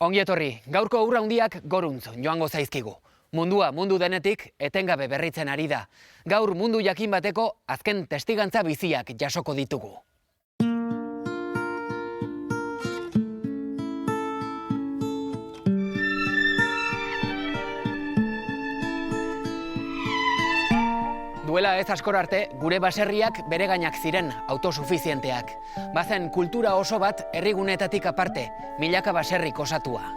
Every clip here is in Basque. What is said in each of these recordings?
Ongi etorri, gaurko ura handiak goruntz joango zaizkigu. Mundua mundu denetik etengabe berritzen ari da. Gaur mundu jakin bateko azken testigantza biziak jasoko ditugu. Duela ez askor arte, gure baserriak beregainak ziren, autosufizienteak. Bazen kultura oso bat herrigunetatik aparte, milaka baserrik osatua.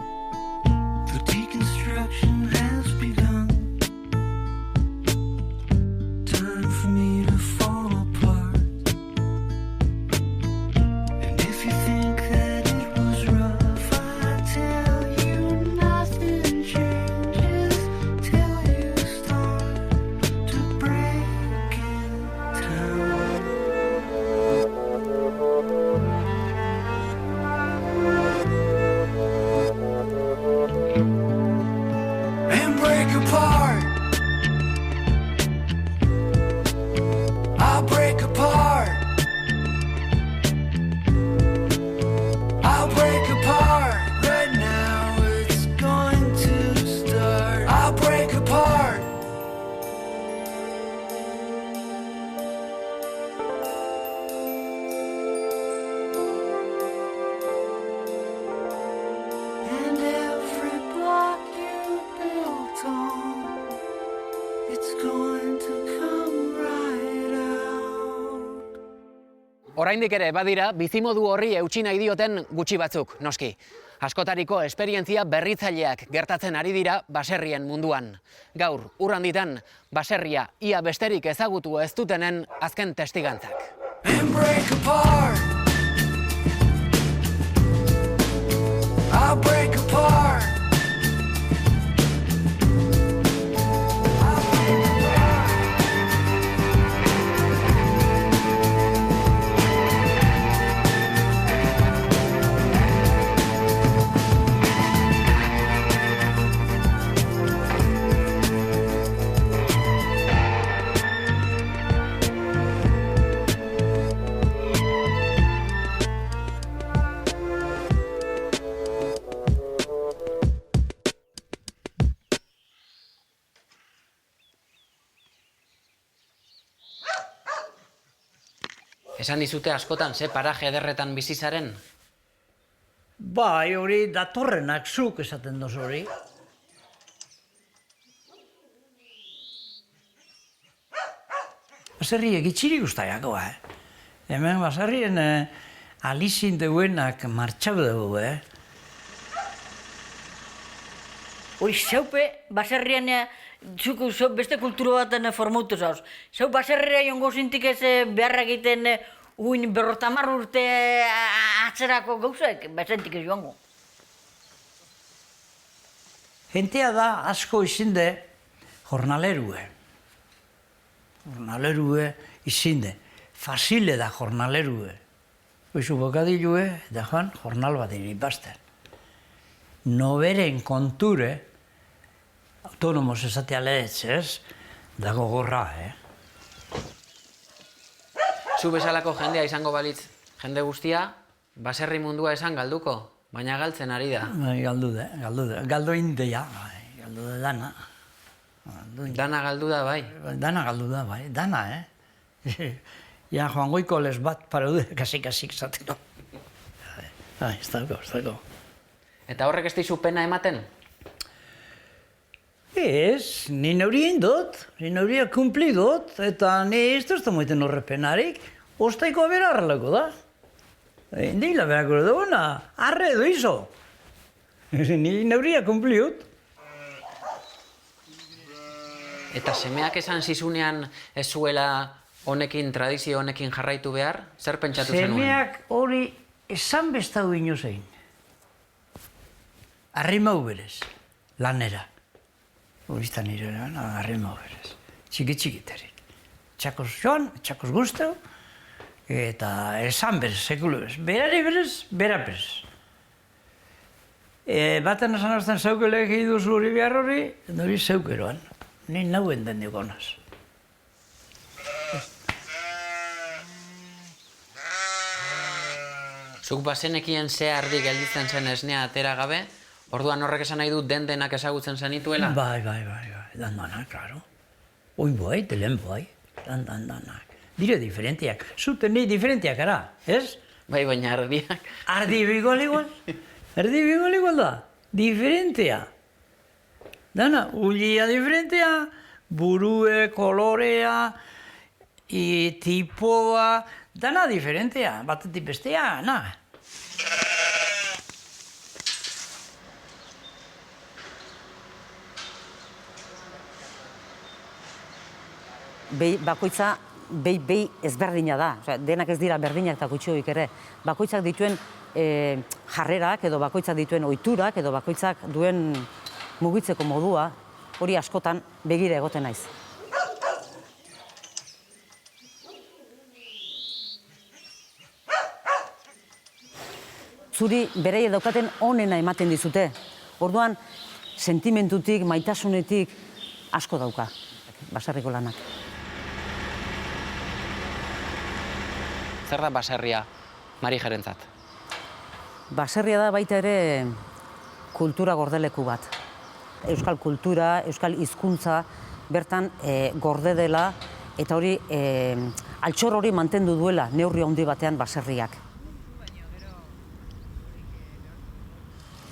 Oraindik ere badira, bizimodu horri eutsi nahi dioten gutxi batzuk, noski. Askotariko esperientzia berritzaileak gertatzen ari dira baserrien munduan. Gaur, urranditan, baserria ia besterik ezagutu ez dutenen azken testigantzak. Esan dizute askotan ze paraje ederretan bizi zaren? Bai, hori datorrenak zuk esaten doz hori. Baserriek itxirik ustaiako, Hemen baserrien alizin deuenak martxau dugu, Hoi, zeupe, baserrian zuk beste kultura baten formautu zauz. Zeu baserria jongo zintik ez beharra egiten uin 50 urte atzerako gauzek, bezentik ez joango. Gentea da asko izinde jornalerue. Jornalerue izinde. Fasile da jornalerue. Oizu bokadilue, da joan jornal bat iripasten. Noberen konture, autonomos esatea lehetzez, dago gorra, Zu bezalako jendea izango balitz, jende guztia, baserri mundua esan galduko, baina galtzen ari da. Galdude. Galdo indeia, galdu dana. Dana galdu da, bai? Dana galdu da, bai, dana, Ja, Joan Goiko les bat paraude, kasik zateko. Ez dago. Eta horrek ez dizu pena ematen? Ez, ni neurien dut, ni neuria kumpli dut, eta ni ez dut moiten horrepenarik, ostaiko bera arrelako da. Indila berako duguna, arre edo izo. Ni neuria kumpli dut. Eta semeak esan zizunean ez zuela honekin, tradizio honekin jarraitu behar, zer pentsatu zenuen? Semeak hori esan bestau inozein. Arrimau berez, lanera. Horiztan nire, arrimau berez. Txikitarik. Txakoz joan, txakoz guztau, eta esan berez, sekulu berez. Berari berez, bera berez. Baten esan azten zeukele egidu zuri behar hori, hori zeukeroan. Ni nauen den digonaz. Zuk bazenekien ze ardi gelditzen zen esnea atera gabe, Orduan horrek esan nahi du den-denak ezagutzen zenituela? Bai, dan-danak, klaro. Oin bai, telen bai, dan-danak. Dire diferentiak, zuten nahi diferentiak ara, ez? Bai, baina ardiak. Ardi bigol igual da, diferentea. Dana, ulia diferentea, burue, kolorea, tipoa, dana diferentea, batetik bestea, na. Bakoitza behi ezberdina da. Osea, denak ez dira berdinak eta gutxioik ere. Bakoitzak dituen jarrerak edo bakoitzak dituen ohiturak edo bakoitzak duen mugitzeko modua, hori askotan begira egoten naiz. Zuri bereia daukaten onena ematen dizute. Orduan, sentimentutik, maitasunetik asko dauka baserriko lanak. Zer da baserria Mari Jerentzat? Baserria da baita ere kultura gordeleku bat. Euskal kultura, euskal hizkuntza bertan gorde dela eta hori altxor hori mantendu duela neurri handi batean baserriak.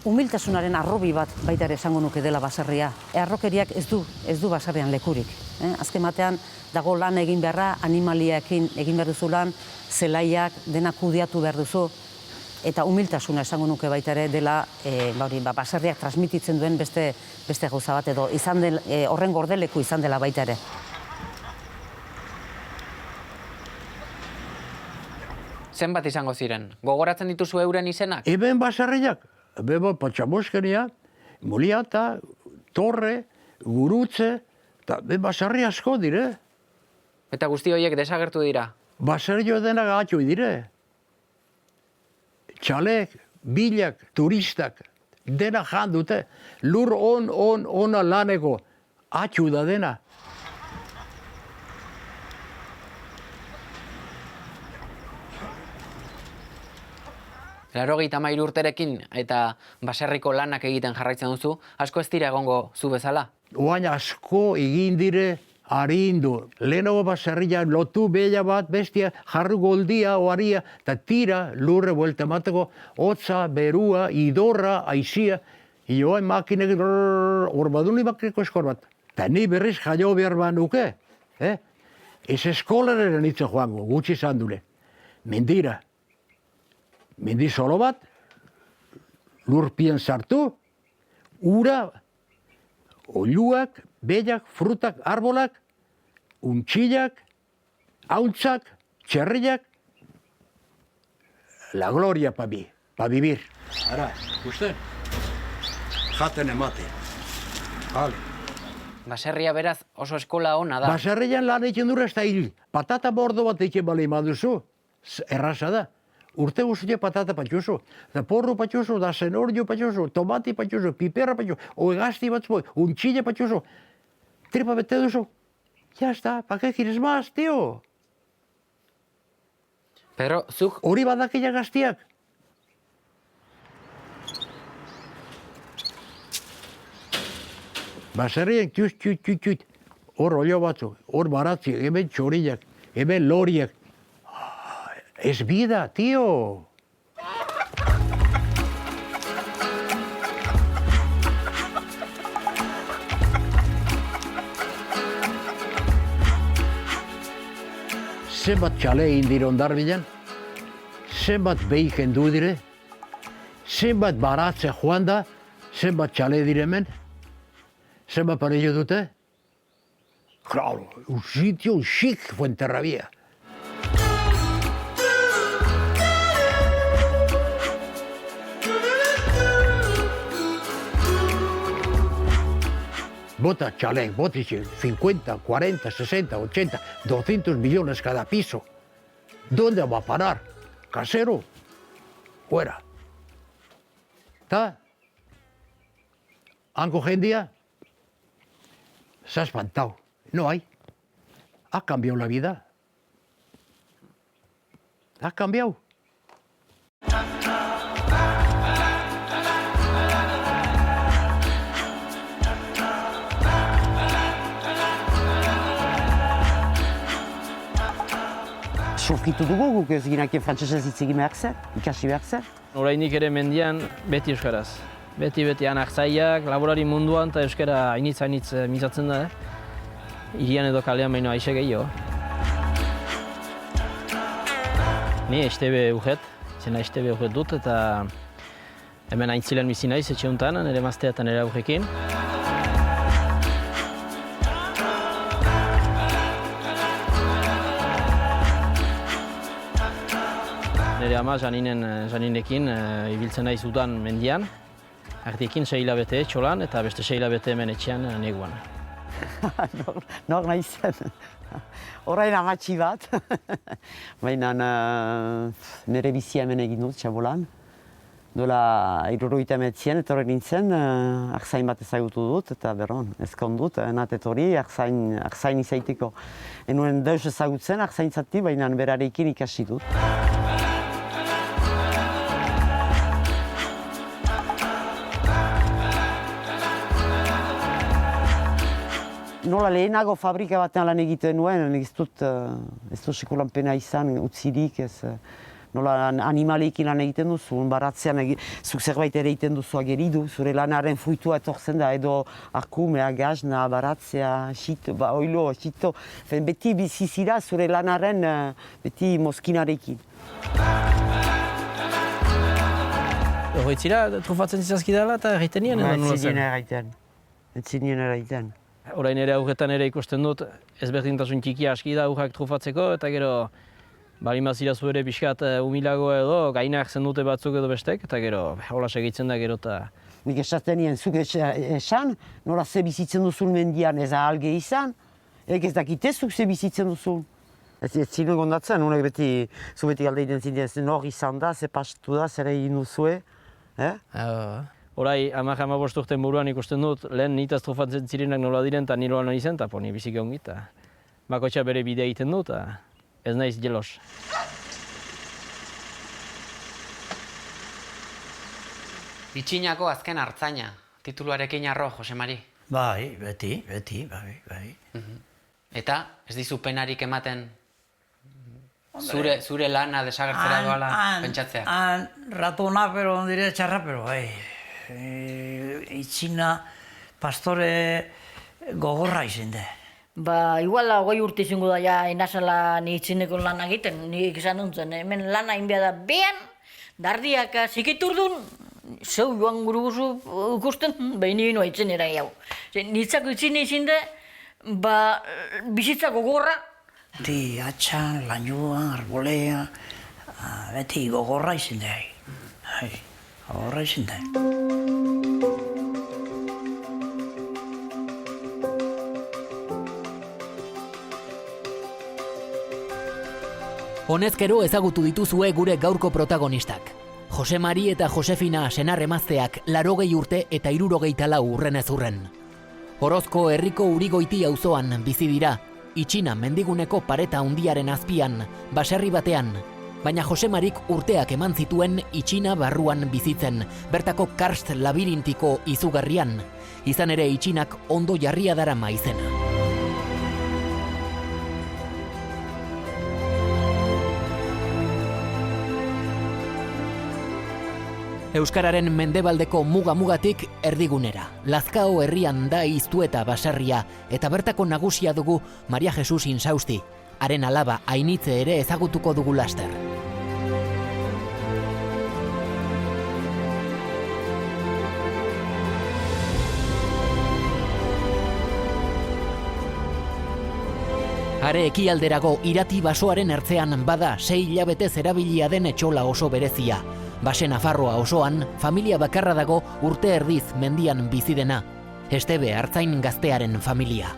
Humiltasunaren arrobi bat baita ere esango nuke dela baserria. Arrokeriak ez du baserrian lekurik. Azken batean dago lan egin beharra, animaliekin egin behar duzu lan, zelaiak dena kudeatu behar duzu, eta humiltasuna esango nuke baita ere dela baserriak transmititzen duen beste gauza bat edo horren gordeleku izan dela baita ere. Zenbat izango ziren? Gogoratzen dituzu euren izenak? Hemen baserriak, beba Patxamoskeria, Muliata, Torre, Gurutze, eta baserri asko dire. Eta guzti horiek desagertu dira? Baserrio denak atxo dire. Txalek, bilak, turistak, dena jan dute. Lur ona laneko, atxu da dena. Larogeita 13 urterekin eta baserriko lanak egiten jarraitzen duzu, asko ez dira egongo zu bezala? Oain asko egin dire harindu. Lehenago baserria lotu bella bat bestia jarru goldia oaria eta tira lurre buelta emateko hotza, berua, idorra, aizia. Ioain makinek orbaduni makineko eskor bat. Eta ni berriz jaio behar banuke. Ez eskolaren nintzen joango, gutxi izan dure. Mendira. Mendi solo bat, lurpien sartu, ura, oiluak, bellak, frutak, arbolak, untxillak, hauntzak, txerriak, la gloria pa vivir. Ara, ikusten? Jaten emate. Hale. Baserria beraz oso eskola ona da. Baserrian lan egiten dura ez da hil. Patata bordo bat egiten bali maduzu. Erraza da. Urte guztia patata patxoso, da porro patxoso, da zenorio patxoso, tomati patxoso, piperra patxoso, oegazti batzpo, untxilla patxoso. Tripa bete duzu. Ya está, pa que quieres más, tío? Pero zuk Hori badakila gaztiak. Baserrien txut. Hor olio batzuk, hor baratzi, hemen txorillak, hemen loriak. Es vida, tío. Zenbat txale egin dire Hondarbilan, zenbat behi jendu dire, zenbat baratze joan da, zenbat txale dire hemen, zenbat pareio dute. Claro, un sitio chic Fuenterrabía. Bota chalén, botiche, 50, 40, 60, 80, 200 millones cada piso. ¿Dónde va a parar? Casero, fuera. ¿Está? ¿Han jendia? Se ha espantado. No hay. Ha cambiado la vida. Ha cambiado. sufritu dugu, guk ez ginakien frantsesez hitz egin behar zen, ikasi behar zen. Oraindik ere mendian beti euskaraz. Beti anak zaiak, laborari munduan eta euskara hainitz mizatzen da. Irian edo kalean baino aixe gehiago. Ni STB ujet, izena STB ujet dut eta hemen aintzilen bizi naiz etxe honetan, nire emaztea eta nire aurrekin. Nire ama Janinekin ibiltzen naiz udan mendian, artiekin 6 hilabete txolan eta beste 6 hilabete hemen etxean neguan. Nor nahi zen, orain amatxi bat, baina nire bizia hemen egin dut txabolan. Dola 79 etorri nintzen, arzain bat ezagutu dut eta berron, ezkondut, natet hori arzain izaiteko. Enuen deus ezagutzen arzaintzati, baina berarekin ikasi dut. Nola lehenago fabrika batean lan egiten nuen, ez dut sekulan pena izan, utzirik, nola animaleekin lan egiten duzu, baratzean zuk zerbait ere egiten duzu ageridu, zure lanaren fruitua etortzen da, edo arkumea, gazna, baratzea, oilo, xito, beti bizizira zure lanaren beti mozkinarekin. Horretzira, trufatzen zizazkidala eta erraiten nien edo nola zen? Ez zinien erraiten. Orain ere aurretan ere ikusten dut, ezberdintasun txikia aski da aurrak trufatzeko, eta gero balin bazira zu ere pixkat humilago edo, gainak zen dute batzuk edo bestek, eta gero hola segitzen da gero eta... Nik esaten nien, zuk esan, nola ze bizitzen duzun mendian ez ahalge izan, ez dakite zuk ze bizitzen duzun. Ez zinen gondatzen, unek beti, zu beti galde egiten zinen, nor izan da, ze pastu da, zer egin duzue. Horai, 15 urten buruan ikusten dut, lehen nitaz trufatzen zirenak nola diren, eta niroan nahi zen, eta ni biziki ongi, eta bakotxa bere bidea egiten du, eta ez naiz jelos. Itxinako azken artzaina, tituluarekin arro, Jose Mari. Bai, beti, bai. Eta, ez dizu penarik ematen zure lana desagertzera doala pentsatzea? Ratona, pero ondire txarra, pero bai. Itxina pastore gogorra izin de. Ba, igual 20 urte izango da ja enazala ni itxineko lan egiten, nik izan nuntzen. Hemen lana inbia da behan, dardiak zikitur duen, zeu joan guru guzu ikusten, behin nioa itxinera jau. Nitzako itxine izin de, ba, bizitzako gogorra. Beti atxan, lainoan, arbolea, beti gogorra izin de. Gogorra izin de. Honezkero ezagutu dituzue gure gaurko protagonistak. Jose Mari eta Josefina senar emazteak 80 urte eta 74 urrenez urren. Orozko herriko Urigoiti auzoan bizi dira, Itxina mendiguneko pareta handiaren azpian, baserri batean. Baina Jose Marik urteak eman zituen Itxina barruan bizitzen, bertako karst labirintiko izugarrian. Izan ere Itxinak ondo jarria darama izena. Euskararen mendebaldeko muga-mugatik erdigunera. Lazkao herrian da Iztueta baserria, eta bertako nagusia dugu Maria Jesus Insausti. Haren alaba Ainitze ere ezagutuko dugu laster. Are ekialderago Irati basoaren ertzean bada 6 hilabetez erabilia den etxola oso berezia. Base Nafarroa osoan, familia bakarra dago urte erdiz mendian bizi dena. Estebe artzain gaztearen familia.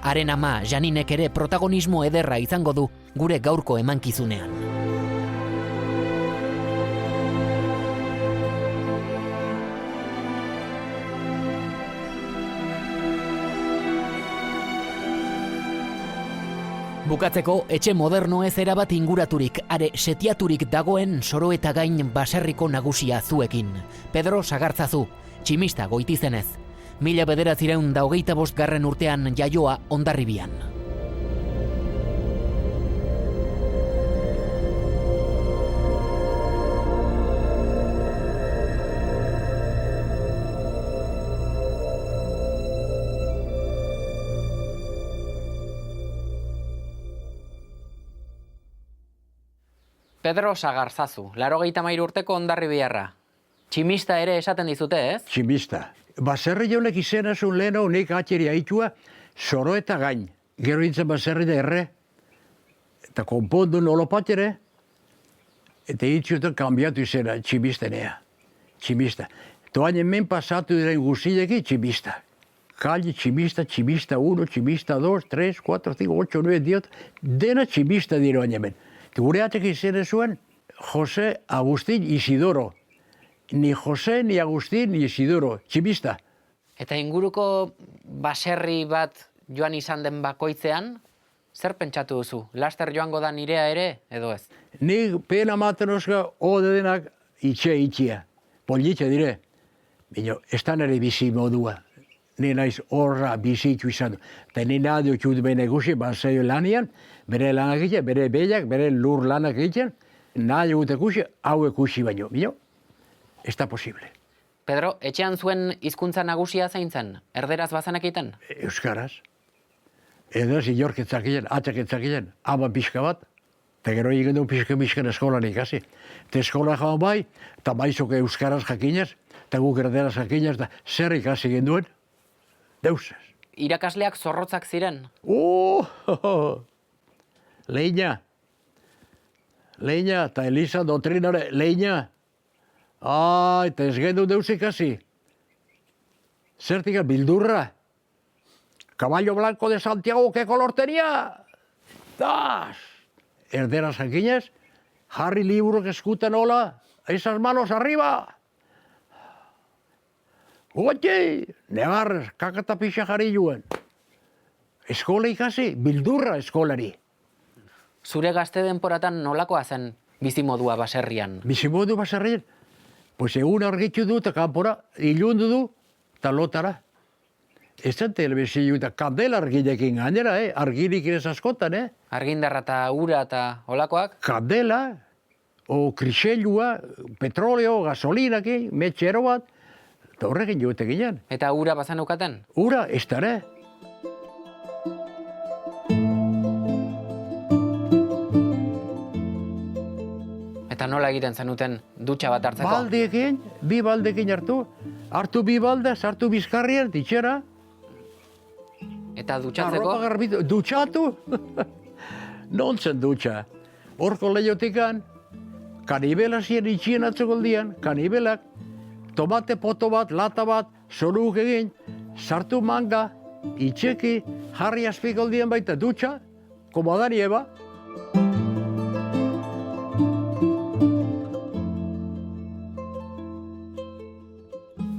Haren ama Janinek ere protagonismo ederra izango du gure gaurko emankizunean. Bukatzeko, etxe moderno ez erabat inguraturik, are setiaturik dagoen Soroeta gain baserriko nagusia zuekin. Pedro Sagartzazu, tximista Goitizenez. 1925 urtean jaioa Hondarribian. Pedro Sagarzazu, 83 urteko Hondarribiarra. Tximista ere esaten dizute, ez? Tximista. Baserri honek izena zuen leheno nik atxeri haitua zoro eta gain. Gero nintzen baserri da erre. Eta konpondu nolopatere. Eta hitzuetan kanbiatu izena tximistenea. Tximista. Toain hemen pasatu diren guzileki tximista. Kalli tximista, tximista 1, tximista 2, 3, 4, 5, 8, 9, 10, dena tximista diroan hemen. Gure atek izena zuen Jose Agustín Isidoro. Ni Jose, ni Agustín, ni Isidoro. Tximista. Eta inguruko baserri bat joan izan den bakoitzean, zer pentsatu duzu? Laster joango da nirea ere, edo ez? Ni pena maten oska ode denak itxia. Politxe dire. Bino, ez da nire bizi modua. Ni naiz horra bizitu izan du. Eta ni nadio txut behin egusi, baseio lanian, bere lanak egiten, bere behiak, bere lur lanak egiten, nadio gut ekusi, hau ekusi baino. Bino, ez da posible. Pedro, etxean zuen hizkuntza nagusia zein zen? Erderaz bazanak egiten? Euskaraz. Edo inork etzakien, atzak etzakien, ama pixka bat, eta gero egin du pixka eskolan ikasi. Eta eskola joan bai, eta maizok euskaraz jakinez, eta guk erderaz jakinez, eta zer ikasi genduen, deusez. Irakasleak zorrotzak ziren? Leina, eta Elisa doktrinare, leina. Eta ez gendu deus ikasi. Zertik bildurra. Caballo blanco de Santiago, ¿qué color tenía? Das! Erderaz jakinez, jarri liburok eskutan hola, esas manos arriba. Oye, negarrez, kakata pixa jarri juen. Eskola ikasi, bildurra eskolari. Zure gazte denporatan nolakoa zen bizimodua baserrian? Bizimodu baserrian? Pues egun argitxu du eta kanpora, ilundu du, eta lotara. Ez zen telebizio eta kandela argilekin gainera, argirik ez askotan, Argindarra eta ura eta olakoak? Kandela, o kriselua, petroleo, gasolinak, metxero bat, eta horrekin joetek ginen. Eta ura bazanukaten? Ura, ez dara. Eta nola egiten zenuten dutxa bat hartzeko? Baldeekin, bi baldeekin hartu bi balde, sartu bizkarrian, ditxera. Eta dutxatzeko? Arropa garbitu, dutxatu? Nontzen dutxa. Horko lehiotikan, kanibela ziren itxien atzegoldian, kanibelak, tomate poto bat, lata bat, zoruk egin, sartu manga, itxeki, jarri azpikoldian baita dutxa, komodani eba.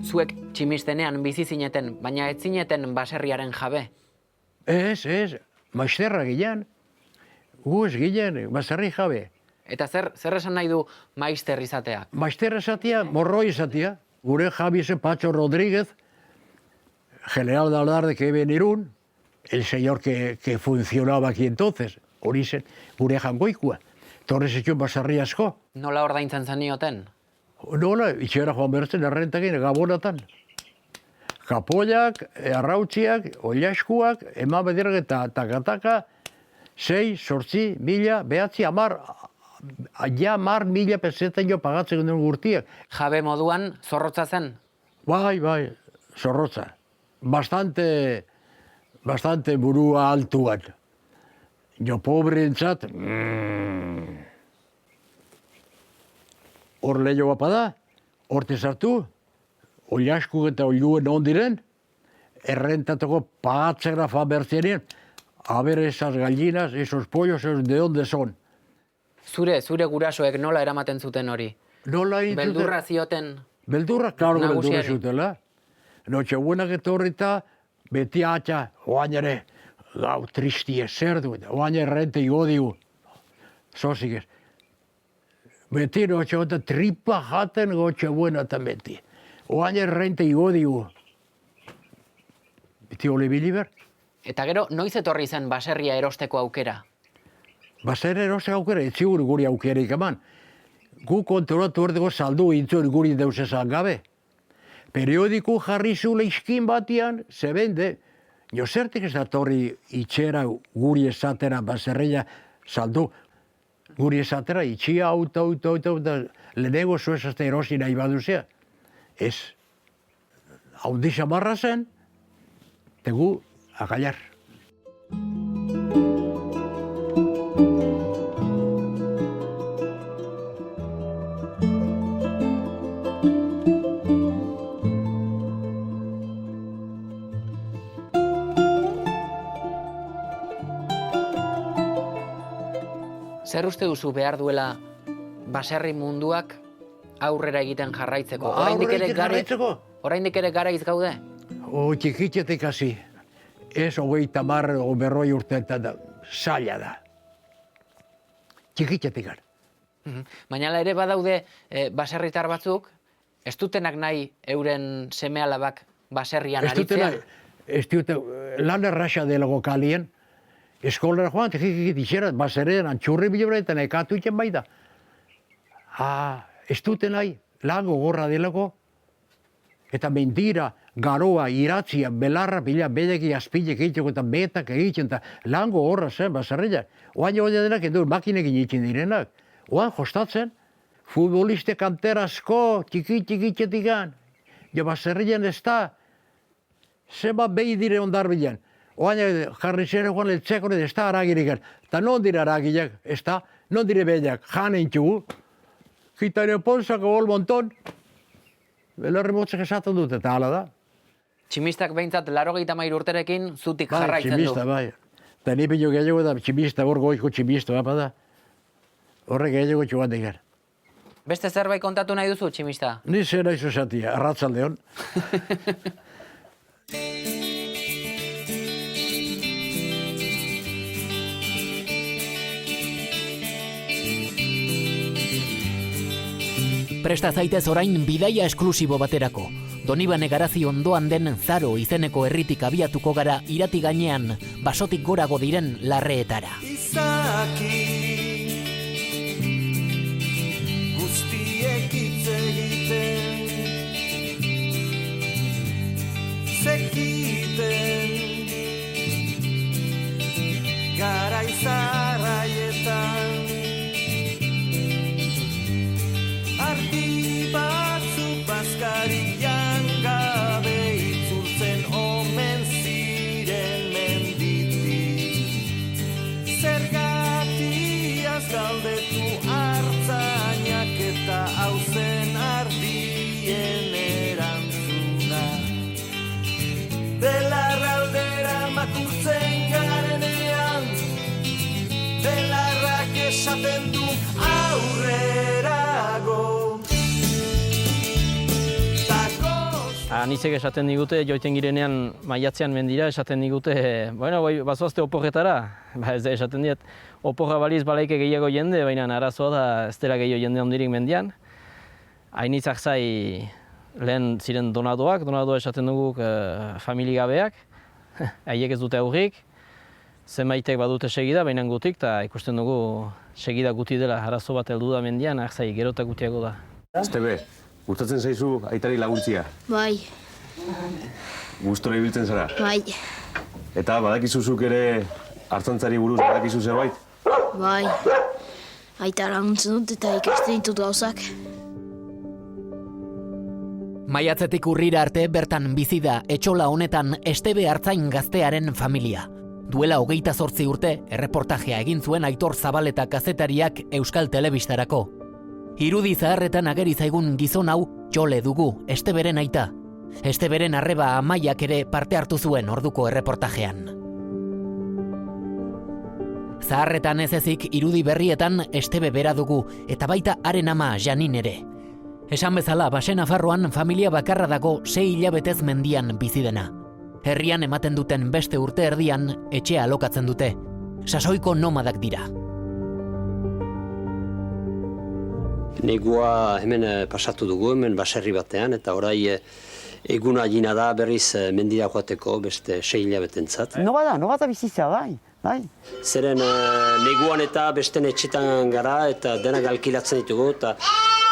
Zuek tximistenean bizi zineten, baina ez zineten baserriaren jabe. Ez, maizterra ginen. Gu ez ginen, baserri jabe. Eta zer esan nahi du maister izatea? Maizterra izatea, morroi izatea. Gure jabi zen Pacho Rodríguez, general de Alarde que ven Irún, el señor que funcionaba aquí entonces, hori zen, gure jangoikua. Torrez etxun baserri asko. Nola ordaintzen zenioten? Nola, itxera joan bertzen errentakin, gabonatan. Kapoiak, arrautziak, oliaskuak, eman bedirak eta takataka, 6, 8, 1000, behatzi, 10.000 pesetan jo pagatzen duen gurtiak. Jabe moduan zorrotza zen? Bai, zorrotza. Bastante burua altuan. Jo pobreentzat, hor lehio bapada, horte sartu, oliaskuk eta olioen ondiren, errentatoko pagatzera fan bertzenen, a ver esas gallinas, esos pollos, de donde son. Zure gurasoek nola eramaten zuten hori? Nola egin zuten? Beldurra zioten? Beldurra, klaro beldurra Nagusiari. zutela. Nochebuenak etorrita, beti atxa, oain ere, gau tristie zer du, oain errente igodigu. Zozik ez. Beti nochebuena tripa jaten nochebuena eta beti. Oain errente igodigu. Beti olibili ber. Eta gero, noiz etorri zen baserria erosteko aukera? Baserria erosteko aukera, ez zigur guri aukerik eman. Gu kontrolatu erdeko saldu intzuen guri deus esan gabe. Periodiku jarri zule iskin batian, ze bende, jo zertik ez datorri itxera guri esatera baserria saldu. Guri esatera, itxia, auto, lehenengo zuezazte erosi nahi baduzea. Ez. Haundi xamarra zen, tegu, agallar. Zer uste duzu behar duela baserri munduak aurrera egiten jarraitzeko? Oraindik ere garaiz gaude? Txikitzetik hasi. Ez 30 o 40 urteetan da. Zaila da. Txikitzetik gara. Baina ere badaude baserritar batzuk, ez dutenak nahi euren seme-alabak baserrian aritzea? Ez dute, lan erraxa delago kalien. Eskolera joan, txikikit itxerat, baserrean antxurri bilobretan ekatu itxen baita. Ez dute nahi, lan gogorra delako. Eta mentira, garoa, iratzia, belarra, pila, bedeki, azpilek egiteko eta betak egiten, eta lan gogorra zen baserrean. Oain jo denak edo makinekin itxen direnak. Oain jostatzen, futboliste kanterazko, txikitzetik gan. Jo baserrean ez da, zeba behi dire ondar bilan. Oain jarri zere joan letzeko ez da aragirik. Eta non dira aragiak, ez da, non dire behiak, janen txugu. Gitaren ponzako bol monton. Belarri motzak esaten dut, eta hala da. Tximistak behintzat 83 urterekin zutik jarraitzen du. Tximista, bai. Eta ni pilo gehiago da, tximista, hor goiko tximista, da. Horrek gehiago txuan digar. Beste zerbait kontatu nahi duzu, tximista? Ni zera izo esatia, arratzalde hon. Presta zaitez orain bidaia esklusibo baterako. Donibane Garazi ondoan den Zaro izeneko herritik abiatuko gara irati gainean basotik gorago diren larreetara. Izaki guztiek hitz egiten zekiten garaizarraietan ardi batzuk bazkarian gabe itzultzen omen ziren menditik. Zergatiaz galdetu hartzainak eta hauzen ardien erantzuna. Belarra aldera makurtzen garenean, belarrak esaten du aurrerago. Anisek esaten digute, joiten girenean maiatzean mendira, esaten digute, bueno, bazoazte oporretara, ez da esaten diet, oporra baliz balaike gehiago jende, baina arazoa da ez dela gehiago jende ondirik mendian. Hainitzak zai lehen ziren donadoa esaten dugu familigabeak, haiek ez dute aurrik, zenbaitek badute segida, baina gutik, eta ikusten dugu segida guti dela, arazo bat heldu da mendian, zai gero eta gutiago da. Estebe, gustatzen zaizu aitari laguntzia? Bai. Gustora ibiltzen zara? Bai. Eta badakizuzuk ere hartzantzari buruz badakizu zerbait? Bai. Aita laguntzen dut eta ikasten ditut gauzak. Maiatzetik urrira arte bertan bizi da etxola honetan Estebe Artzain gaztearen familia. Duela 28 urte erreportajea egin zuen Aitor Zabaleta kazetariak Euskal Telebistarako. Irudi zaharretan ageri zaigun gizon hau Txole dugu, Esteberen aita. Esteberen arreba Amaiak ere parte hartu zuen orduko erreportajean. Zaharretan ez ezik irudi berrietan Estebe bera dugu, eta baita haren ama Janin ere. Esan bezala, Baxe Nafarroan familia bakarra dago 6 hilabetez mendian bizi dena. Herrian ematen duten beste urte erdian etxea alokatzen dute. Sasoiko nomadak dira. Negua hemen pasatu dugu, hemen baserri batean, eta orai eguna gina da berriz mendira joateko beste 6 hilabetentzat. No bada bizitza, bai. Zeren neguan eta besten etxetan gara eta denak alkilatzen ditugu, eta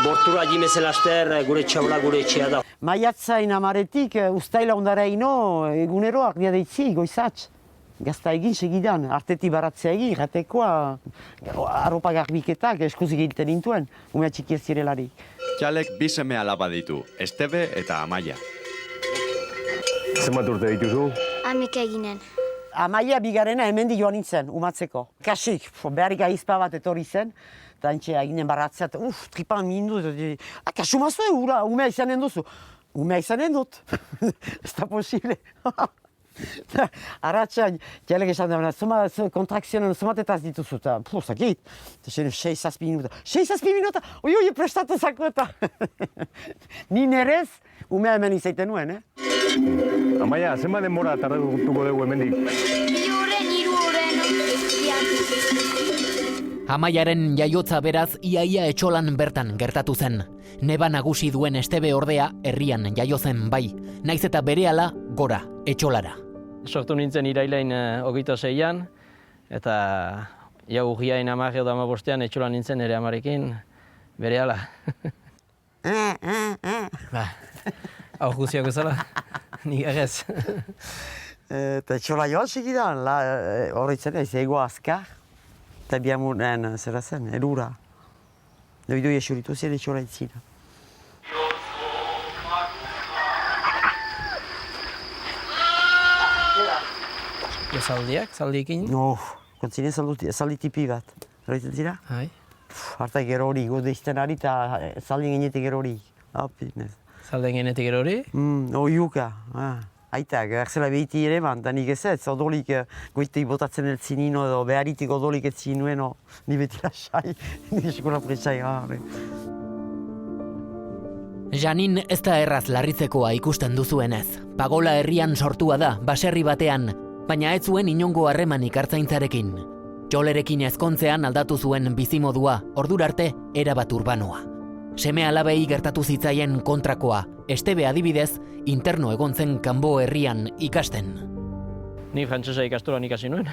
bortura jimezen laster gure txaula gure etxea da. Maiatzain amaretik, ustaila ondara ino, eguneroak dia deitzi, goizatz. gazta egin segidan, artetik baratzea egin, jatekoa, arropa garbiketak eskuzik egiten nintuen, umea txiki ez zirelarik. Txalek bi seme alaba ditu, Estebe eta Amaia. Zenbat urte dituzu? 11 eginen. Amaia bigarrena hemendik joan nintzen, umatzeko. Kasik, beharrik aizpa bat etorri zen, eta entxe eginen baratzea, tripan mindu, kasu mazue, umea izanen duzu. Umea izanen dut, ez da posible. Arratxan, Txalek esan da, kontrakzionen somatetaz dituzu, eta zakit, 6-7 minuta. 6-7 minuta, oi, prestatu zako eta. Ni nerez, umea hemen izaiten nuen, Amaia, zenbat denbora tardatuko dugu hemendik? 3 uren, Amaiaren jaiotza beraz iaia etxolan bertan gertatu zen. Neba nagusi duen Estebe ordea herrian jaio zen bai, naiz eta berehala gora etxolara. Sortu nintzen irailain 26an, eta ja urriain 10 edo 15ean etxolan nintzen ere amarekin berehala. Hau guztiak bezala, nik egez. Eta etxola joan segidan, horretzen ez egoa azkar, eta biamunen zera zen, erura. Doidoi esuritu zen etxola itzina. Zaldiekin? Kontzinen zaldi tipi bat. Horretzen zira? Hai. Harta gero hori, gode izten ari eta zaldien genetik gero hori. Zaldien genetik gero hori? Oiuka. Aita, gerzela behiti ere man, da nik ez, odolik goitek botatzen eltzinino edo beharitik odolik etzinuen, ni beti lasai, ni eskola presai. Janin ez da erraz larritzekoa ikusten duzuenez. Pagola herrian sortua da, baserri batean, baina ez zuen inongo harremanik artzaintzarekin. Txolerekin ezkontzean aldatu zuen bizimodua, ordurarte erabat urbanoa. Seme alabei gertatu zitzaien kontrakoa, Estebe adibidez, interno egon zen kanbo herrian ikasten. Ni frantsesa ikastolan ikasi nuen.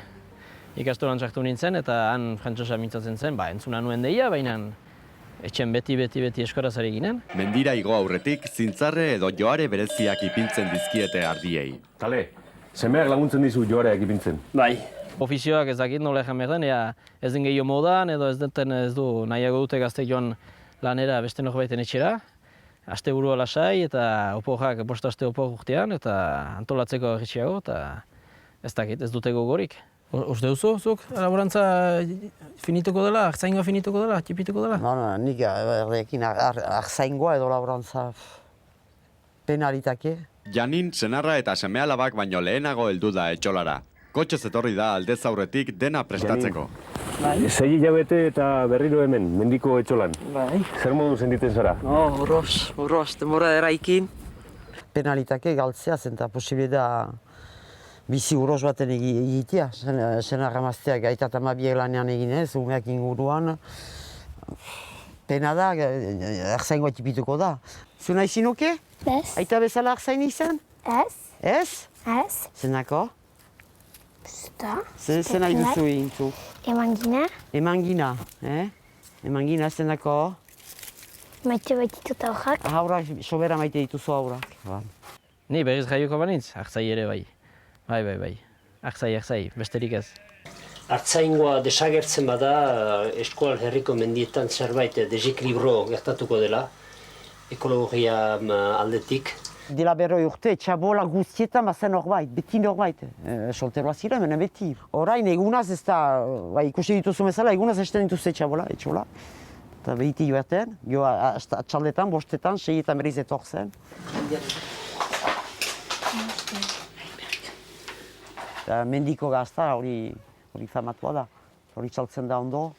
Ikastolan sartu nintzen eta han frantsesa mintzatzen zen, entzuna nuen deia, baina etxen beti eskoraz ari ginen. Mendira igo aurretik, zintzarre edo joare bereziak ipintzen dizkiete ardiei. Kale, semeak laguntzen dizu joareak ipintzen. Bai. Ofizioak ez dakit nola ejan behar den, ez den gehiago modan edo ez du nahiago dute gazte joan lanera beste norbaiten etxera. Aste burua lasai eta opojak bost aste opoj urtean eta antolatzeko erritxiago eta ez dakit, ez dute gogorik. Uste duzu, zuk, laborantza finituko dela, artzaingoa finituko dela, tipituko dela? Nik errekin artzaingoa edo laborantza penaritake. Janin, senarra eta seme-alabak baino lehenago heldu da etxolara. Kotxez etorri da aldez aurretik dena prestatzeko. Sei hilabete eta berriro hemen, mendiko etxolan. Bai. Zer modu sentitzen zara? Horroz, denbora eraikin. Penalitake galtzea zen eta posible da bizi uroz baten egitea. Senarra mazteak aita eta mabiek lanean eginez, umeak inguruan. Pena da, arzaingoa tipituko da. Zu nahi zinuke? Ez. Aita bezala arzain izan? Ez. Ez? Ez. Zenako? Zuta. Zen nahi duzu egintu? Emangina. Emangina, Emangina zenako? Maite baititut aurrak. Haurak, sobera maite dituzu haurak. Ni berriz jaioko banintz, artzai ere bai. Bai. Artzai, besterik ez. Artzaingoa desagertzen bada, eskual herriko mendietan zerbait deseklibro gertatuko dela, ekologia aldetik. Dela berroi urte, txabola guztietan bazen norbait, beti norbait. Solteroa ziren, menen beti. Orain egunaz ez da, ikusi dituzu bezala, egunaz esten dituzte txabola, etxola. Eta behiti joaten, atxaldetan, bostetan, seietan berriz etorzen. Mendiko gazta hori famatua da, hori txaltzen da ondo.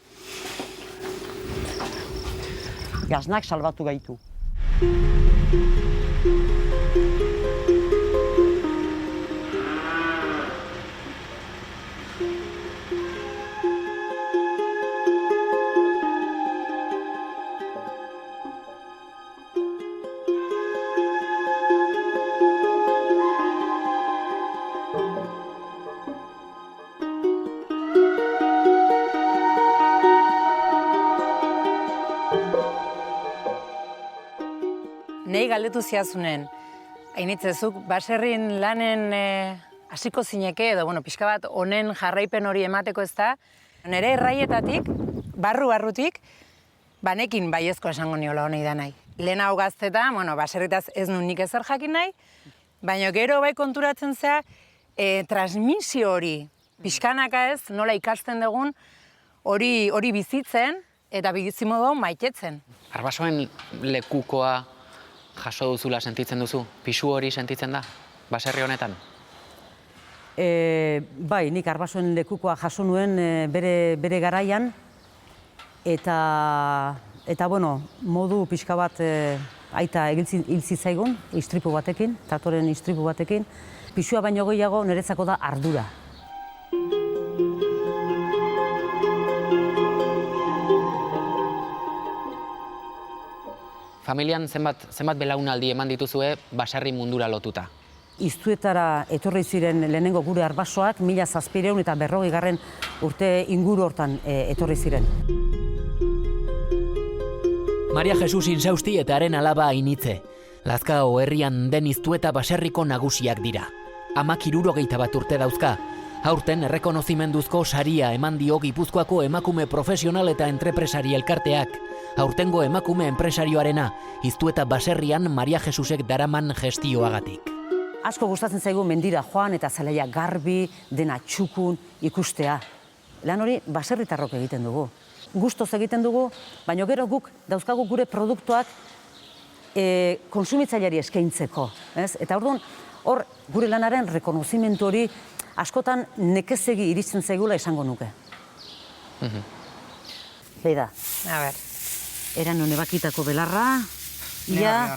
Gaznak salbatu gaitu. Nei galdetu ziazunen, hainitzezuk, baserrin lanen hasiko zineke, edo, pixka bat, honen jarraipen hori emateko ez da, nire erraietatik, barrutik, banekin baiezko esango niola honei da nahi. Lehen hau gazteta, baserritaz ez nun nik ezer jakin nahi, baina gero bai konturatzen zea, transmisio hori, pixkanaka ez, nola ikasten dugun, hori bizitzen, eta bizimodu maitetzen. Arbasoen lekukoa jaso duzula sentitzen duzu? Pisu hori sentitzen da, baserri honetan? Bai, nik Arbasoen lekukoa jaso nuen bere garaian, eta modu pixka bat aita hil zitzaigun, istripu batekin, tratoren istripu batekin. Pisua baino gehiago niretzako da ardura. Familian zenbat belaunaldi eman dituzue baserri mundura lotuta? Iztuetara etorri ziren lehenengo gure Arbasoak, 1700 eta 40. urte inguru hortan etorri ziren. Maria Jesus Insausti eta haren alaba Ainitze. Lazkao herrian den Iztueta baserriko nagusiak dira. Amak 71 urte dauzka. Aurten errekonozimenduzko saria eman dio Gipuzkoako emakume profesional eta entrepresari elkarteak. Aurtengo emakume enpresarioarena, Iztueta baserrian Maria Jesusek daraman gestioagatik. Asko gustatzen zaigu mendira joan eta zelaia garbi, dena txukun ikustea. Lan hori baserritarrok egiten dugu. Gustoz egiten dugu, baina gero guk dauzkagu gure produktuak konsumitzaileari eskaintzeko. Eta orduan, hor gure lanaren rekonozimentu hori askotan nekezegi iristen zaigula esango nuke. Beida. A ber. Eran honebakitako belarra, ia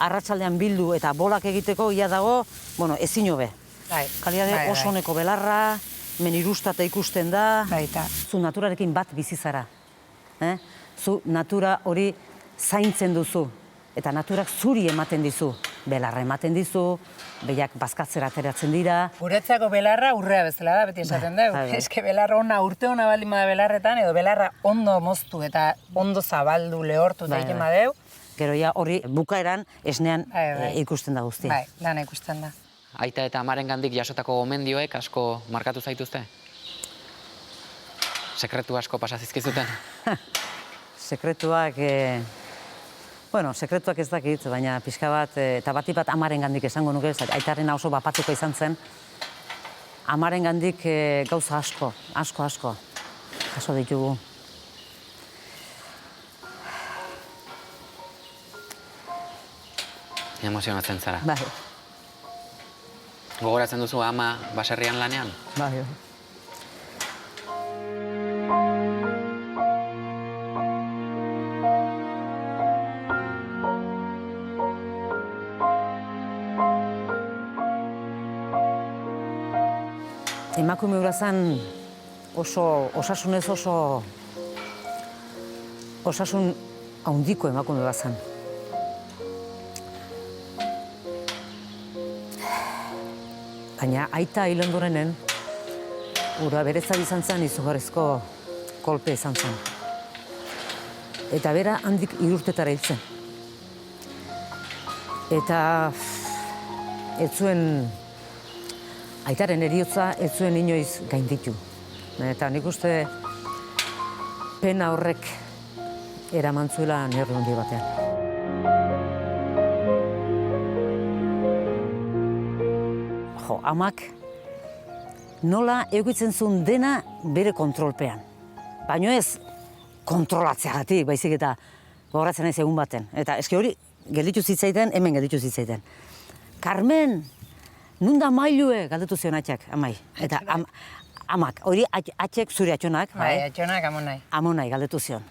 arratsaldean bildu eta bolak egiteko ia dago, ezin hobe. Kalitate oso oneko belarra, menirustata ikusten da, zu naturarekin bat bizi zara. Zu natura hori zaintzen duzu, eta naturak zuri ematen dizu. Belarra ematen dizu, behiak bazkatzera ateratzen dira. Guretzako belarra urrea bezala da, beti esaten dugu. Eske belarra urte hona baldin bada belarretan, edo belarra ondo moztu eta ondo zabaldu lehortu eta egiten badeu. Gero ja hori bukaeran esnean ikusten da guztia. Bai, lana ikusten da. Aita eta amarengandik jasotako gomendioek asko markatu zaituzte? Sekretu asko pasazizkizuten? Sekretuak... sekretuak ez dakit, baina pixka bat, eta bat amarengandik esango nuke, aitaren oso bapatuko izan zen. Amarengandik gauza asko. Jaso ditugu. Emozionatzen zara. Bai. Gogoratzen duzu ama baserrian lanean? Bai. Emakume hura zen osasunez osasun handiko emakume bat zen. Baina aita hil ondorenen, ura berezari izan zen izugarrizko kolpe izan zen. Eta bera handik 3 urtetara hil zen. Eta ez zuen aitaren heriotza ez zuen inoiz gainditu. Eta nik uste pena horrek eraman zuela neurri handi batean. Amak nola egitzen zuen dena bere kontrolpean. Baina ez kontrolatzeagatik, baizik eta gogoratzen naiz egun baten. Eta eski hori gelditu zitzaiten, hemen gelditu zitzaiten. Carmen, nun da mailue, galdetu zion atxak, amai. Eta amak, hori atxek zure atxonak. Bai, atxonak amonai. Amonai, galdetu zion.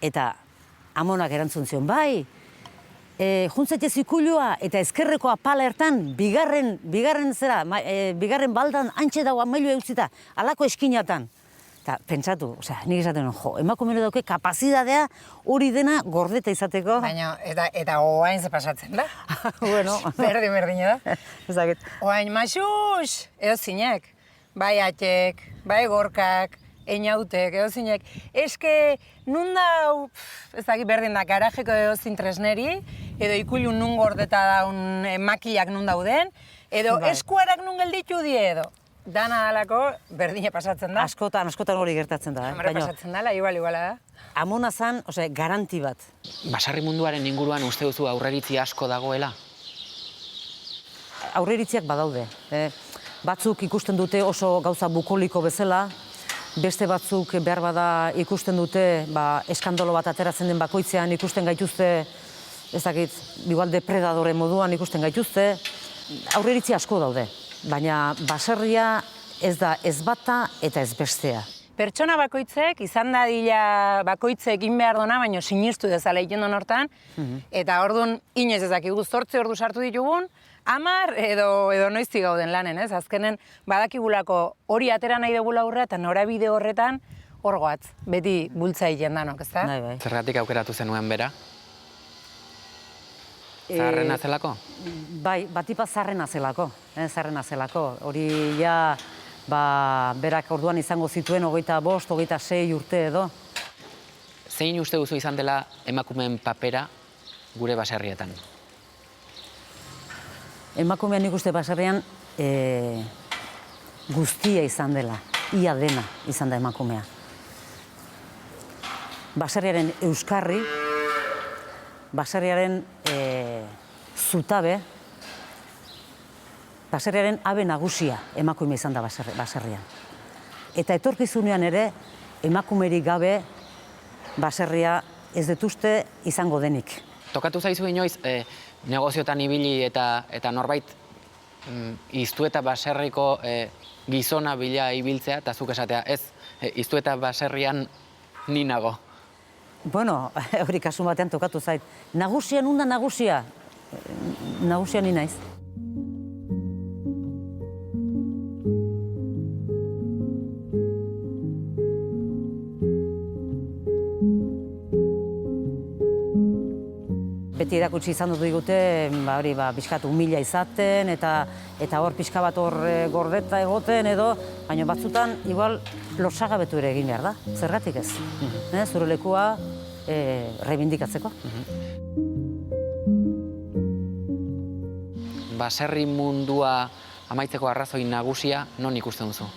Eta amonak erantzun zion, bai, juntzaite zikulua eta ezkerreko apala ertan, bigarren baldan antxe dagoa mailua eutzita, alako eskinatan. Eta pentsatu, nik esaten, emakumero dauke kapazidadea hori dena gordeta izateko. Baina, eta oain ze pasatzen da? Bueno. Berdina da. Oain, Maxus, edo zinek. Bai atxek, bai gorkak, einautek, edo zinek. Eske, nun da, ez dakit berdin da, garajeko edo zin tresneri, edo ikulun nun gordeta daun makilak nun dauden, edo eskuarak nun gelditu die edo. Dana dalako berdine pasatzen da. Askotan hori gertatzen da. Hamara pasatzen dala, iguala da. Amona zan, garanti bat. Basarri munduaren inguruan uste duzu aurreritzi asko dagoela? Aurreritziak badaude. Batzuk ikusten dute oso gauza bukoliko bezala, beste batzuk behar bada ikusten dute eskandalo bat ateratzen den bakoitzean ikusten gaituzte, ez dakit, igual depredadore moduan ikusten gaituzte. Aurreritzi asko daude, baina baserria ez da ez bata eta ez bestea. Pertsona bakoitzek, izan dadila bakoitzek egin behar dona, baina sinistu dezala egiten don hortan, eta orduan inoiz ez dakigu 8 ordu sartu ditugun, 10 edo noizti gauden lanen, ez? Azkenen badakigulako hori atera nahi dugula aurre eta norabide horretan hor goatz, beti bultza egiten danok, ez da? Zergatik aukeratu zenuen bera? Zaharrena zelako? Bai, batipa zaharrena zelako, Hori ja, berak orduan izango zituen 25, 26 urte edo. Zein uste duzu izan dela emakumeen papera gure baserrietan? Emakumean nik uste baserrian guztia izan dela, ia dena izan da emakumea. Baserriaren euskarri, baserriaren zutabe, baserriaren abe nagusia emakume izan da baserrian. Eta etorkizunean ere, emakumerik gabe baserria ez detuzte izango denik. Tokatu zaizu inoiz, negoziotan ibili eta norbait Iztueta baserriko gizona bila ibiltzea, eta zuk esatea, ez, Iztueta baserrian ni nago. Bueno, hori kasu batean tokatu zait. Nagusia nunda nagusia? Nagusia ni naiz. Beti erakutsi izan dut digute, pixkat humila izaten, eta hor pixka bat hor gordeta egoten edo, baina batzutan, igual, losagabetu ere egin behar da, zergatik ez. Zure lekua reibindikatzeko. Baserri mundua amaitzeko arrazoi nagusia non ikusten duzu?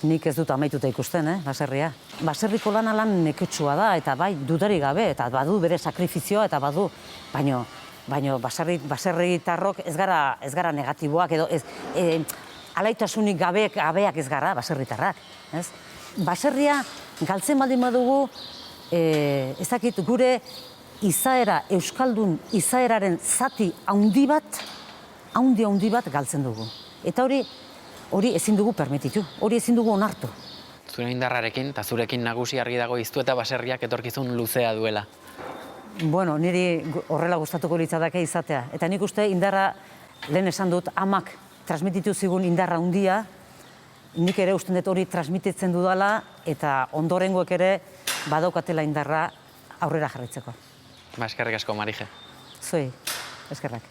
Nik ez dut amaituta ikusten, baserria. Baserriko lana lan neketsua da, eta bai, dudarik gabe, eta badu bere sakrifizioa, eta badu, baino baserritarrok ez gara negatiboak, edo alaitasunik gabeak ez gara baserritarrak. Baserria galtzen baldin badugu, ez dakit gure izaera, euskaldun izaeraren zati handi bat galtzen dugu. Eta hori ezin dugu permititu, hori ezin dugu onartu. Zure indarrarekin, eta zurekin nagusi argi dago Iztueta baserriak etorkizun luzea duela. Bueno, niri horrela gustatuko litzateke izatea. Eta nik uste indarra, lehen esan dut, amak transmititu zigun indarra handia, nik ere usten dut hori transmititzen dudala, eta ondorengoek ere badaukatela indarra aurrera jarraitzeko. Eskerrik asko, Marije. Zuei, eskerrak.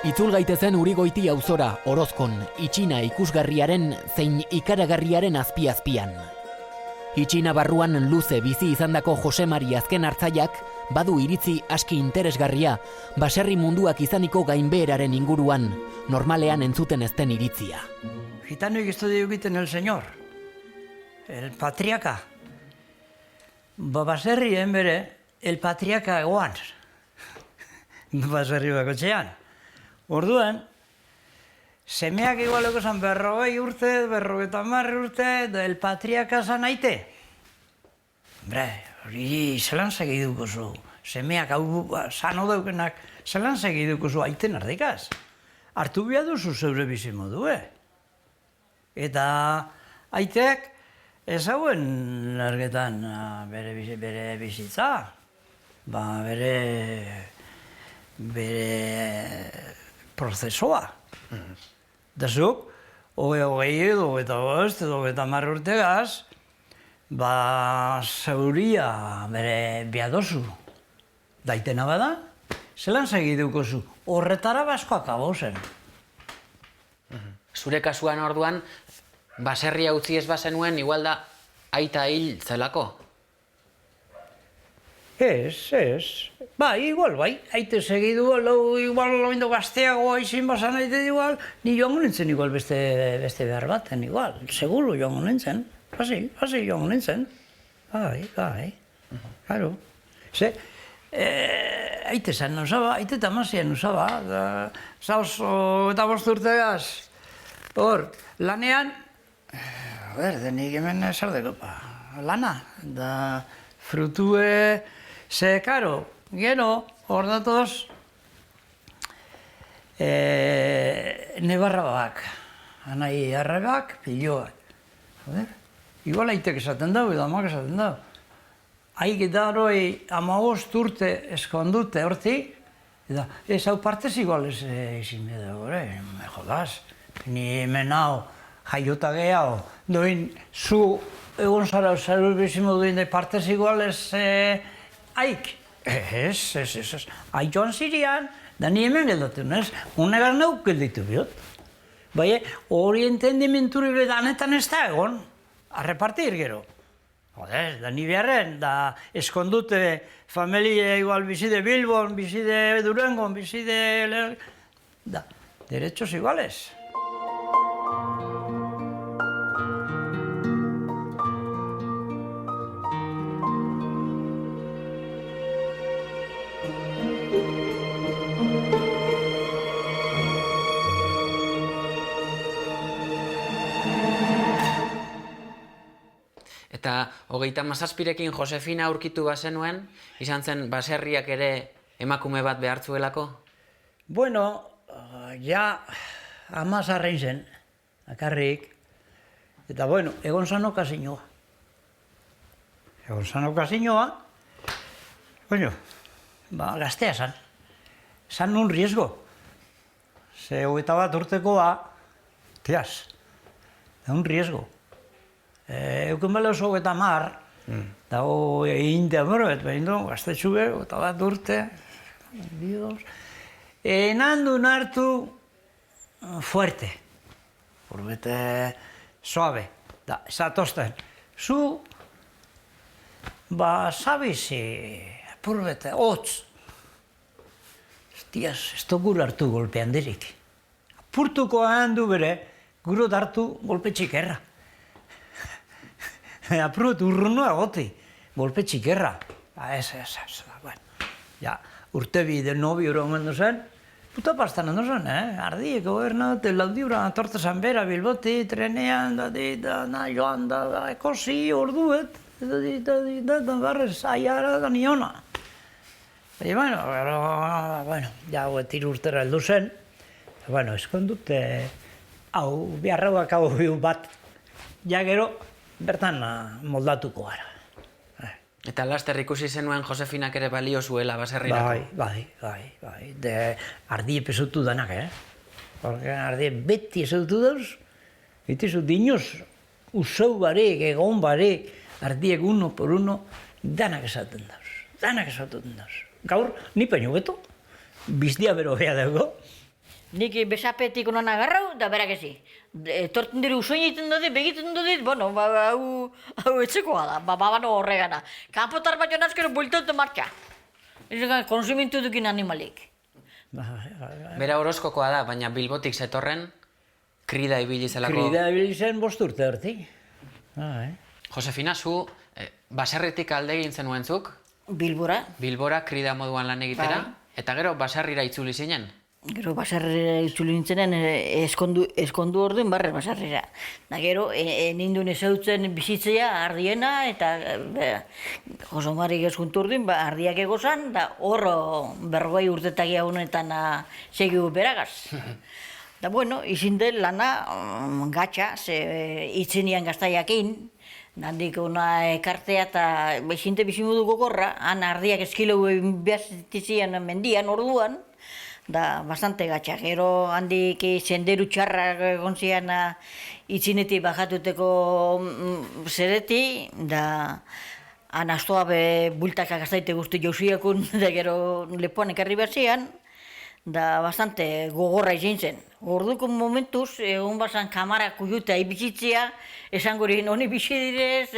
Itzul gaitezen Urigoiti auzora, Orozkon, itxina ikusgarriaren zein ikaragarriaren azpi-azpian. Itxina barruan luze bizi izandako Jose Mari azken hartzaiak badu iritzi aski interesgarria, baserri munduak izaniko gainbeheraren inguruan, normalean entzuten ezten iritzia. Gitanoik estudio egiten el señor, el patriarca. Baserrien bere, el patriarca egoan. Baserri bakotxean. Orduan, semeak igualeko zan 40 urte, 50 urte, edo el patriarka zan aite. Hori zelan segiduko zu. Semeak hau zan odaukenak, zelan segiduko zu aiten ardikaz. Artu behar duzu zeure bizimodue. Eta aiteak ez hauen largetan bere bizitza. Bere prozesua. Da zuk, hogei edo, eta bost, edo, eta marra urtegaz, zauria bere biadozu. Daitena bada, zelan segiduko zu. Horretara baskoak abau zen. Zure kasuan orduan, baserria utzi ez bazenuen, igual da aita hil zelako? Ez. Igual, aite segidu, igual loindo gazteagoa izin basan aite igual, ni joango nintzen igual beste behar baten, igual. Seguro joango nintzen. Hasi joango nintzen. Bai. Claro. Ze, aite zan nuzaba, aite tamazien nuzaba. Zauz, eta 5 urtegaz. Hor, lanean, denik hemen esardeko, lana, da frutue, ze, karo, gero, hor datoz, nebarrabak, anai arrebak, piloak. Igual aitek esaten dau, edo amak esaten dau. Haik eta horoi 15 urte eskondute hortik, eta ez hau partez igual ez izin edo, me jodaz. Ni hemen hau, jaiota gehiago, doin zu egon zara zara bizimo duin da partez igual ez haik. Ez. Haik joan zirian, da ni hemen geldatun ez, unegar nauk gelditu bihot. Bai, hori entendimenturi bedanetan ez da egon, arrepartir gero. Joder, da ni beharren, da eskondute familia igual bizide Bilbon, bizide Durangon, bizide... Da, derechos iguales. Eta 37rekin Josefina aurkitu bazenuen, izan zen baserriak ere emakume bat behartzuelako? Bueno, ja 10 zen, akarrik. Eta bueno, egon zan okazinoa. Bueno, gaztea zan. Zan nun riesgo. Ze 21 urtekoa, tiaz, da un riesgo. Euken bale oso 30, dago egin demoro, behin du, gaztetxu behar, 21 urte, nandu nartu fuerte, purbete suave, da, esatozten. Zu, sabizi, purbete, hotz. Tiaz, ez du gure hartu golpe handirik. Apurtuko handu bere, gure hartu golpe txikerra. Apurut urrunua goti, golpe txikerra. Ez, bueno. Ja, urte bide nobiura omendu zen, puta pastan handu zen, Ardiek gobernaute, laudiura, torte zanbera, Bilboti, trenean, joan, ekosi, orduet, barrez, aiara da niona. Bueno, ja, tiru urtera heldu zen, bueno, eskondute, hau, biharrauak hau bat, ja gero, bertan moldatuko gara. Eta laster ikusi zenuen Josefinak ere balio zuela baserrirako? Bai. De ardie pesutu danak, Porque ardie beti esutu dauz, beti esutu dinoz, usau barik, egon barik, ardiek uno por uno, danak esaten dauz. Gaur, ni peño beto, bizdia bero bea dago. Nik besapetik onan agarrau, da berak ezi. Torten dira usoin egiten dut, begiten dut, bueno, hau etxekoa da, babano horregana. Kanpotar bat joan azkero bueltatu martxa. Konsumintu dukin animalik. Bera horoskokoa da, baina Bilbotik zetorren, krida ibili zelako... Krida ibili zen 5 urte hortik. Josefina, zu baserritik alde egin zenuenzuk? Bilbora. Bilbora krida moduan lan egitera, eta gero baserrira itzuli zinen? Gero basarrera itzuli nintzenen eskondu orduan barrer basarrera. Da gero, ninduen ezautzen bizitzea ardiena eta Josomarik eskuntu orduan ardiak egozan, da hor 40 urtetagia honetan segiu beragaz. Da bueno, izin den lana gatxa, itzenian gaztaiakin, handik ona ekartea eta izinte bizimudu gogorra, han ardiak eskilo behaztizian mendian orduan, da bastante gatxa. Gero handik senderu txarrak egon zian itzinetik bajatuteko zereti, da anastoa bultak agaztaite guzti jauziakun, da gero lepoan ekarri behar zian, da bastante gogorra izin zen. Orduko momentuz, egon bazan kamara kujutea ibizitzea, esan gurin, honi bizi direz,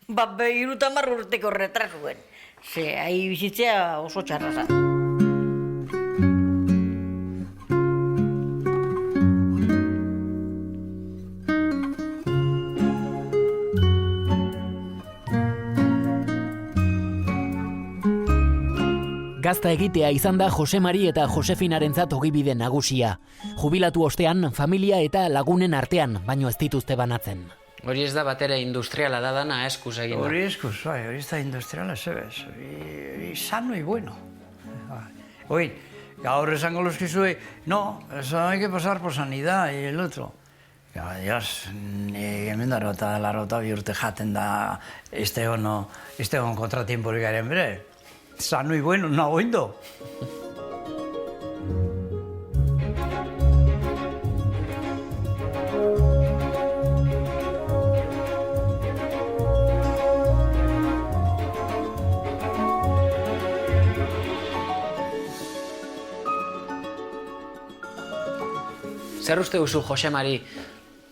30 urteko retrasuen. Ze, ahi bizitzea oso txarra zen. Gazta egitea izan da Jose Mari eta Josefinarentzat ogibide nagusia. Jubilatu ostean, familia eta lagunen artean, baino ez dituzte banatzen. Hori ez da batera industriala da dana eskuz egin da. Hori eskuz, bai, hori ez da industriala, zebez. Hori sano y bueno. Oin, gaur esango luzkizue, no, eso hay que pasar por sanidad y el otro. Dios, hemen larota bi urte jaten da, este egon kontratiemporik garen bere. Sano y bueno, no oindo. Zer uste duzu, Jose Mari,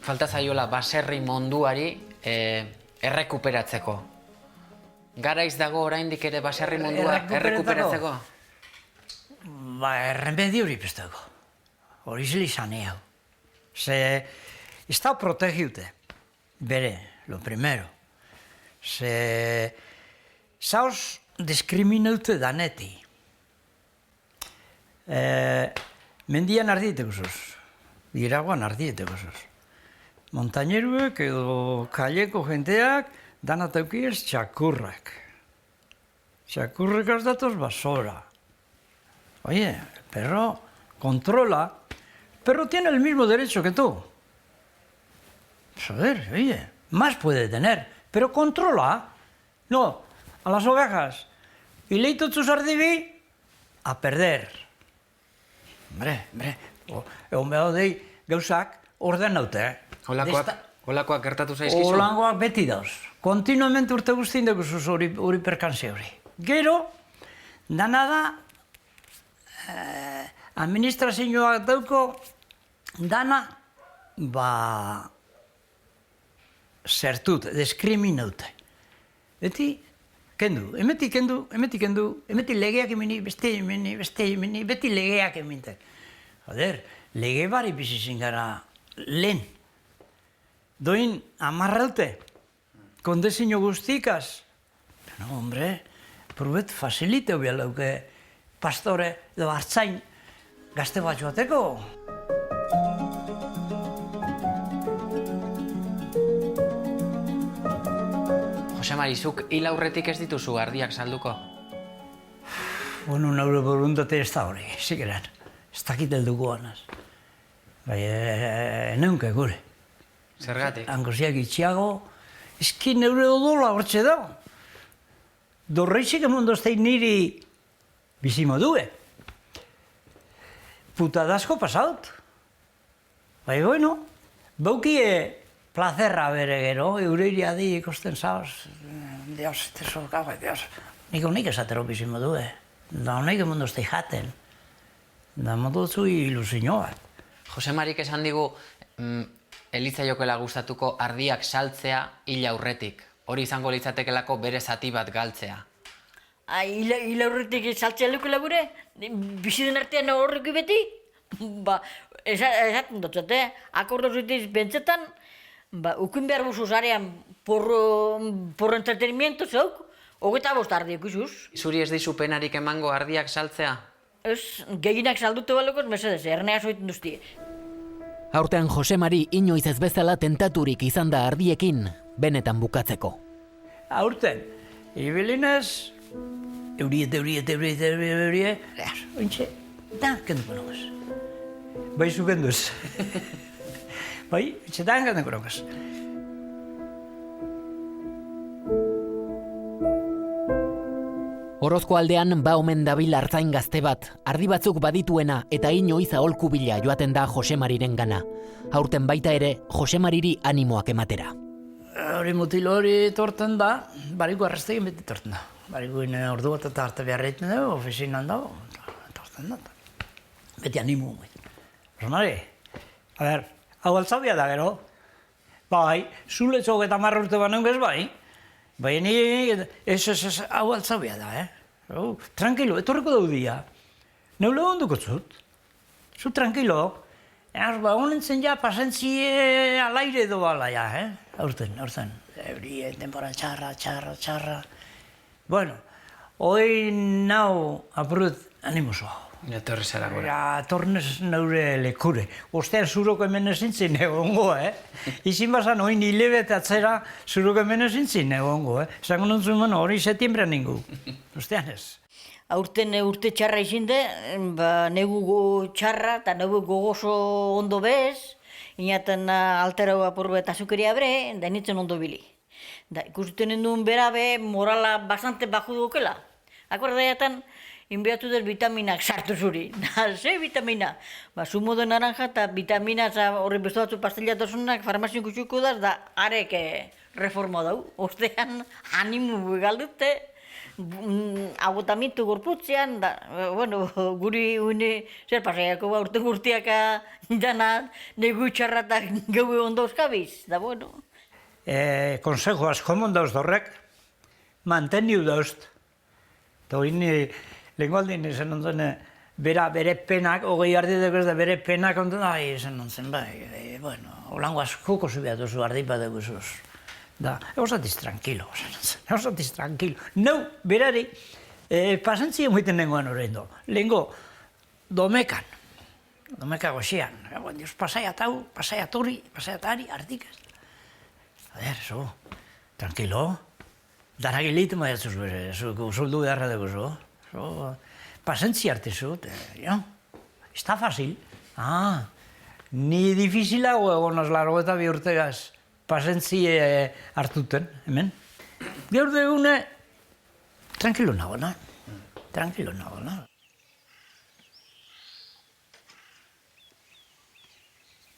falta zaiola baserri munduari errekuperatzeko? Garaiz dago oraindik ere baserri mundua errekuperatzeko? Ba, erremedio hori pesteko. Hori zili zanea. Ze, ez da protegiute. Bere, lo primero. Ze, zauz diskriminaute daneti. Mendian ardieteko zuz. Iraguan ardieteko zuz. Montaineruek edo kaleko jenteak dana taukiez txakurrak. Txakurrak az datoz basora. Oye, el perro controla, el perro tiene el mismo derecho que tú. Joder, oye, más puede tener, pero controla. No, a las ovejas. Y leito txusardibi, a perder. Hombre, egon behar dei gauzak ordenaute, Holakoak gertatu zaizkizu? Holangoak beti dauz. Kontinuamente urte guztien dugu zuz hori perkantzia hori. Gero, dana da, administrazioak dauko, dana, zertut, diskriminaute. Beti, kendu, emeti legeak emini, beste emini, beti legeak emintek. Joder, lege bari bizizin gara lehen. Doin, amarraute, kondezino guztikaz. No, hombre, probet faciliteu bialauke pastore edo hartzain gazte bat joateko. Jose Mari, zuk hil aurretik ez dituzu ardiak salduko? Bueno, naure borundate ez da hori, zikeran. Ez dakit helduko anaz. Bai, neunke gure. Zergatik? Angoziak itxiago, eski neure odola hortxe da. Dorreizik emondoztein niri bizimo due. Putadazko pasaut. Bai, bueno, baukie plazerra bere gero, eureiria di ikosten zaoz. Dios, teso, gabe, Dios. Nik honik esatero bizimo due. Da honik emondoztein jaten. Da modotzu ilusioa. Jose Marik esan digu, elitzaiokela gustatuko ardiak saltzea hil aurretik. Hori izango litzatekelako bere zati bat galtzea. Hil aurretik saltzea lukela gure? Biziden artean horreki beti? Esaten dutzate, akordo zuitiz bentsetan, ukun behar buzuz arean por entretenimiento zeuk, 25 ardiak izuz. Zuri ez dizu penarik emango ardiak saltzea? Ez, gehienak saldute balokoz, mesedez, ernea zoiten duztie. Aurtean Jose Mari inoiz ez bezala tentaturik izan da ardiekin, benetan bukatzeko. Aurten, ibilinez, eurie, ointxe, da, kenduko nogaz. Bai, zu kenduz. Bai, etxetan kenduko nogaz. Orozko aldean ba omen dabil artzain gazte bat, ardi batzuk badituena eta inoiz aholku bila joaten da Josemariren gana. Aurten baita ere Josemariri animoak ematera. Hori mutil hori torten da, bariko arrastegin beti torten da. Bariko ordu bat eta arte behar egiten dugu, ofizinan dago, torten da. Beti animo. Josemari, a ber, hau altzabia da gero. Bai, zule txok eta marra urte banen bez bai. Bai, ni hau altzabia da, Tranquilo, etorreko daudia. Neule onduko zut. Zu tranquilo. Honen ja pasentzie alaire doala ja, Aurten. Eurie, denbora txarra. Bueno, hoi nau apurut animosoa. Etorri zara gure. Tornez neure lekure. Ostean zuroko hemen ezintzin egongo, Izin bazan hoi nilebet atzera zuroko hemen ezintzin egongo, Esango nontzun, hori setiembrean ningu. Ostean ez. Aurten urte txarra izinde, negu txarra eta negu gogoso ondo bez, inaten altero apurbe eta zukeria bre, da nintzen ondo bili. Da ikusten duen berabe morala bastante baju dukela. Akordaiatan, inbiatu dut vitaminak sartu zuri. Ze vitamina? Zumo de naranja eta vitamina horri bestu batzu pastilla dozunak farmazioan kutsuko daz, da arek reforma dau. Ostean animu galdute, agotamitu gorputzean, guri zer pasaiako urte gurtiaka dana negu txarratak gaue ondo euskabiz, da bueno. Konsejo asko mondauz dorrek, manteniu dauzt. Eta hori lehenko aldin esan ontzen, bere penak, hogei ardi dugu da bere penak ontzen, esan ontzen, holango askoko zubiatu zu ardi bat dugu zuz. Da, egozatiz tranquilo, Nau, berari, pasentzia moiten nengoan horrein do. Lehenko, domeka goxean. Pasaiatari, artikaz. Tranquilo. Danak ilitu maiatzuz bere, zoldu beharra dugu zu. Pasentzia artezu, está fácil. Ni difizilago egonaz laro eta bi urtegaz. Pasentzie hartuten, hemen. Gaur degune, tranquilo nagoena.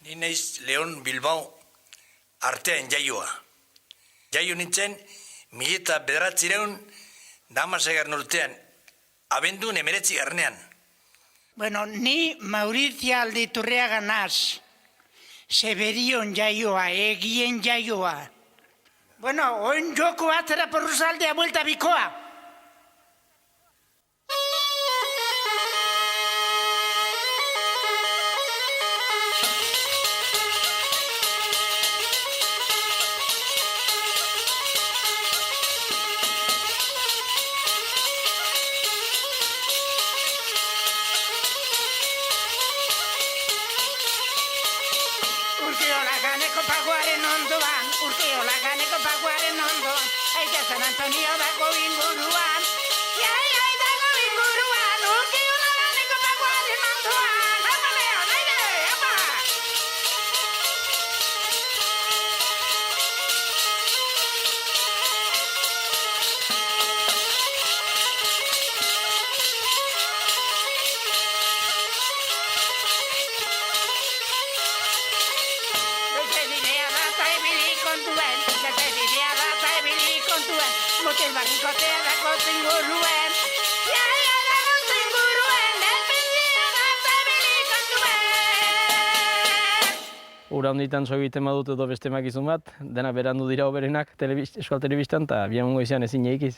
Ni naiz Leon Bilbao artean jaioa. Jaio nintzen, 1909 urtean, abendun 19 Bueno, ni Maurizia Alditurriaga naz. Seberion jaioa, egien jaioa. Bueno, oin joko atzera porruzaldea buelta bikoa. San Antonio dago inguruan, dago inguruan, urkiona laneko paguaren ondoan, apa Leo, naide, apa! Motel barrikotea dago zinguruen, dago zinguruen, elpizia dago kontuen. Ura honditan zo egiten badut edo beste makizun bat, dena berandu dira oberenak Euskal Telebistan, eta bian mongo izan ezin eikiz.